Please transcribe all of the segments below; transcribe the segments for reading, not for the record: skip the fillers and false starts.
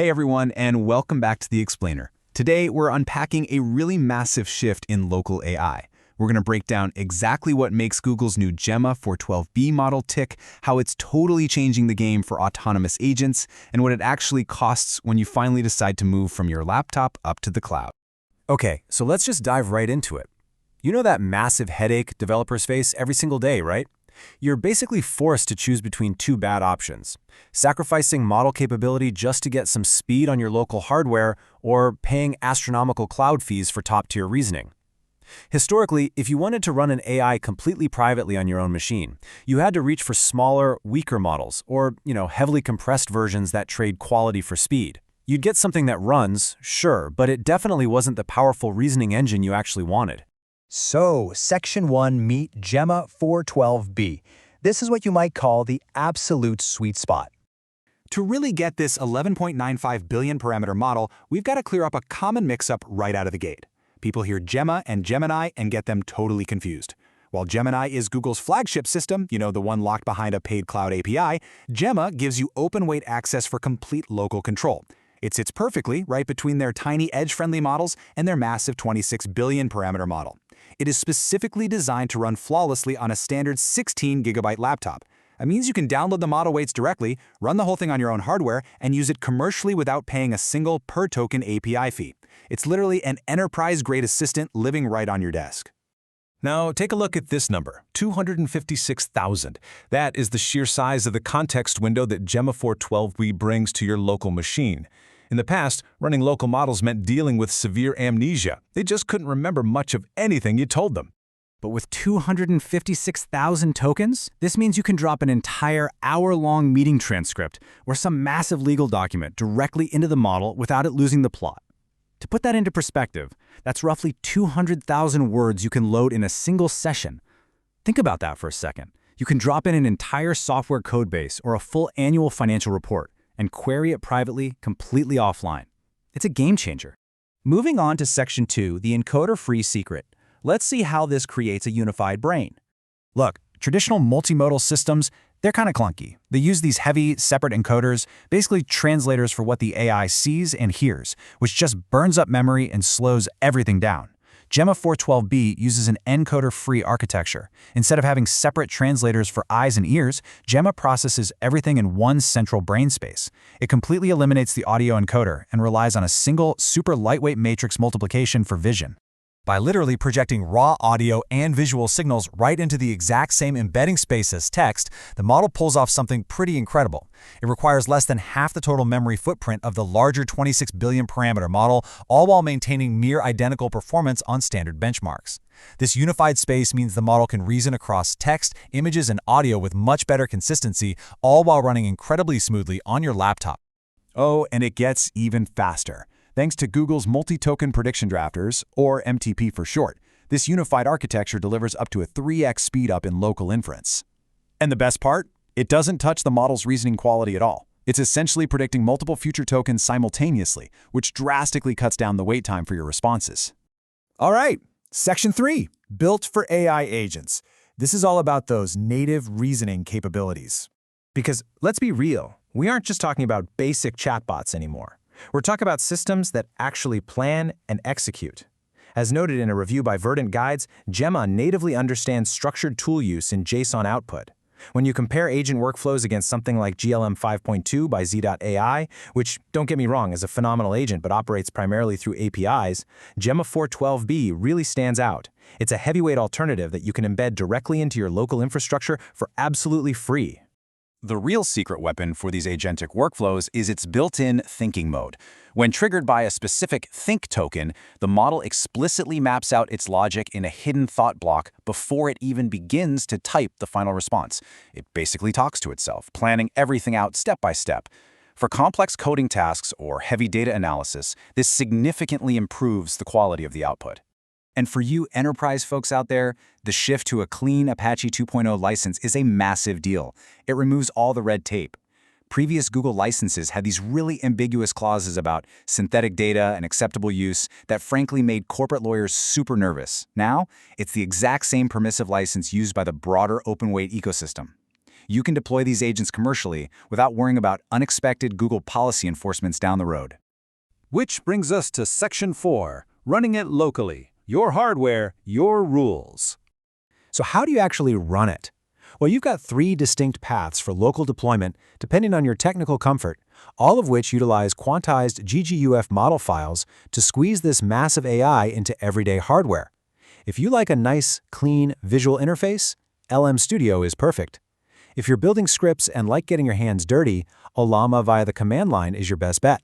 Hey everyone, and welcome back to The Explainer. Today, we're unpacking a really massive shift in local AI. We're going to break down exactly what makes Google's new Gemma 412B model tick, how it's totally changing the game for autonomous agents, and what it actually costs when you finally decide to move from your laptop up to the cloud. Okay, so let's just dive right into it. You know that massive headache developers face every single day, right? You're basically forced to choose between two bad options: sacrificing model capability just to get some speed on your local hardware, or paying astronomical cloud fees for top-tier reasoning. Historically, if you wanted to run an AI completely privately on your own machine, you had to reach for smaller, weaker models, or, heavily compressed versions that trade quality for speed. You'd get something that runs, sure, but it definitely wasn't the powerful reasoning engine you actually wanted. So, Section 1 meet Gemma 412B. This is what you might call the absolute sweet spot. To really get this 11.95 billion parameter model, we've got to clear up a common mix-up right out of the gate. People hear Gemma and Gemini and get them totally confused. While Gemini is Google's flagship system, the one locked behind a paid cloud API, Gemma gives you open-weight access for complete local control. It sits perfectly right between their tiny edge-friendly models and their massive 26 billion parameter model. It is specifically designed to run flawlessly on a standard 16GB laptop. That means you can download the model weights directly, run the whole thing on your own hardware, and use it commercially without paying a single per-token API fee. It's literally an enterprise-grade assistant living right on your desk. Now, take a look at this number, 256,000. That is the sheer size of the context window that Gemma 412B brings to your local machine. In the past, running local models meant dealing with severe amnesia. They just couldn't remember much of anything you told them. But with 256,000 tokens, this means you can drop an entire hour-long meeting transcript or some massive legal document directly into the model without it losing the plot. To put that into perspective, that's roughly 200,000 words you can load in a single session. Think about that for a second. You can drop in an entire software codebase or a full annual financial report and query it privately, completely offline. It's a game changer. Moving on to Section 2, the encoder-free secret. Let's see how this creates a unified brain. Look, traditional multimodal systems, they're kind of clunky. They use these heavy, separate encoders, basically translators for what the AI sees and hears, which just burns up memory and slows everything down. Gemma 412B uses an encoder-free architecture. Instead of having separate translators for eyes and ears, Gemma processes everything in one central brain space. It completely eliminates the audio encoder and relies on a single, super lightweight matrix multiplication for vision. By literally projecting raw audio and visual signals right into the exact same embedding space as text, the model pulls off something pretty incredible. It requires less than half the total memory footprint of the larger 26 billion parameter model, all while maintaining near identical performance on standard benchmarks. This unified space means the model can reason across text, images, and audio with much better consistency, all while running incredibly smoothly on your laptop. Oh, and it gets even faster. Thanks to Google's multi-token prediction drafters, or MTP for short, this unified architecture delivers up to a 3x speed-up in local inference. And the best part? It doesn't touch the model's reasoning quality at all. It's essentially predicting multiple future tokens simultaneously, which drastically cuts down the wait time for your responses. All right, Section 3, built for AI agents. This is all about those native reasoning capabilities. Because let's be real, we aren't just talking about basic chatbots anymore. We're talking about systems that actually plan and execute. As noted in a review by Verdant Guides, Gemma natively understands structured tool use in JSON output. When you compare agent workflows against something like GLM 5.2 by Z.AI, which, don't get me wrong, is a phenomenal agent but operates primarily through APIs, Gemma 412B really stands out. It's a heavyweight alternative that you can embed directly into your local infrastructure for absolutely free. The real secret weapon for these agentic workflows is its built-in thinking mode. When triggered by a specific think token, the model explicitly maps out its logic in a hidden thought block before it even begins to type the final response. It basically talks to itself, planning everything out step by step. For complex coding tasks or heavy data analysis, this significantly improves the quality of the output. And for you enterprise folks out there, the shift to a clean Apache 2.0 license is a massive deal. It removes all the red tape. Previous Google licenses had these really ambiguous clauses about synthetic data and acceptable use that frankly made corporate lawyers super nervous. Now, it's the exact same permissive license used by the broader open weight ecosystem. You can deploy these agents commercially without worrying about unexpected Google policy enforcements down the road. Which brings us to Section 4, running it locally. Your hardware, your rules. So how do you actually run it? Well, you've got 3 distinct paths for local deployment depending on your technical comfort, all of which utilize quantized GGUF model files to squeeze this massive AI into everyday hardware. If you like a nice, clean, visual interface, LM Studio is perfect. If you're building scripts and like getting your hands dirty, Ollama via the command line is your best bet.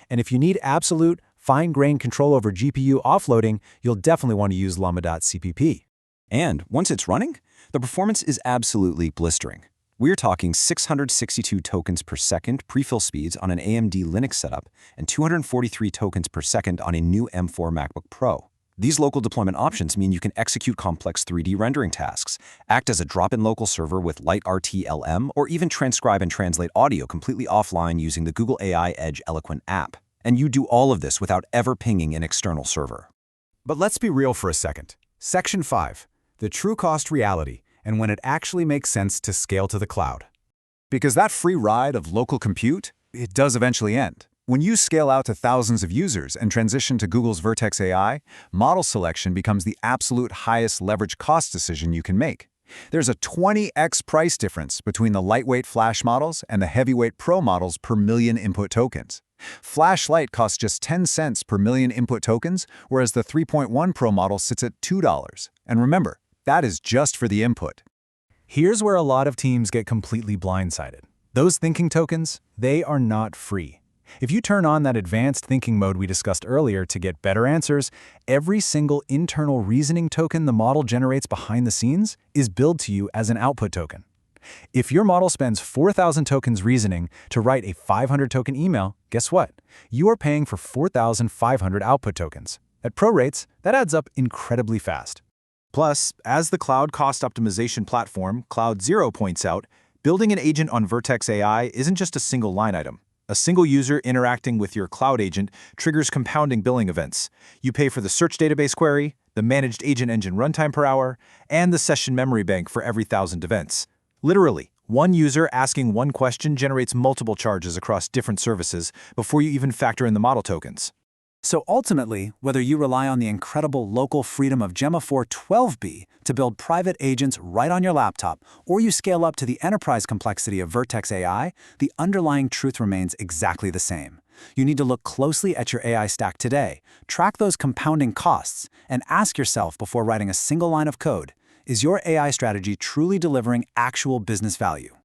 And if you need absolute, fine-grained control over GPU offloading, you'll definitely want to use llama.cpp. And once it's running, the performance is absolutely blistering. We're talking 662 tokens per second prefill speeds on an AMD Linux setup and 243 tokens per second on a new M4 MacBook Pro. These local deployment options mean you can execute complex 3D rendering tasks, act as a drop-in local server with light RTLM, or even transcribe and translate audio completely offline using the Google AI Edge Eloquent app. And you do all of this without ever pinging an external server. But let's be real for a second. Section 5, the true cost reality, and when it actually makes sense to scale to the cloud. Because that free ride of local compute, it does eventually end. When you scale out to thousands of users and transition to Google's Vertex AI, model selection becomes the absolute highest leverage cost decision you can make. There's a 20x price difference between the lightweight Flash models and the heavyweight Pro models per million input tokens. Flash Lite costs just 10 cents per million input tokens, whereas the 3.1 Pro model sits at $2. And remember, that is just for the input. Here's where a lot of teams get completely blindsided. Those thinking tokens, they are not free. If you turn on that advanced thinking mode we discussed earlier to get better answers, every single internal reasoning token the model generates behind the scenes is billed to you as an output token. If your model spends 4,000 tokens reasoning to write a 500 token email, guess what? You are paying for 4,500 output tokens. At pro rates, that adds up incredibly fast. Plus, as the cloud cost optimization platform Cloud Zero points out, building an agent on Vertex AI isn't just a single line item. A single user interacting with your cloud agent triggers compounding billing events. You pay for the search database query, the managed agent engine runtime per hour, and the session memory bank for every 1,000 events. Literally, one user asking one question generates multiple charges across different services before you even factor in the model tokens. So ultimately, whether you rely on the incredible local freedom of Gemma 4 12B to build private agents right on your laptop, or you scale up to the enterprise complexity of Vertex AI, the underlying truth remains exactly the same. You need to look closely at your AI stack today, track those compounding costs, and ask yourself before writing a single line of code, is your AI strategy truly delivering actual business value?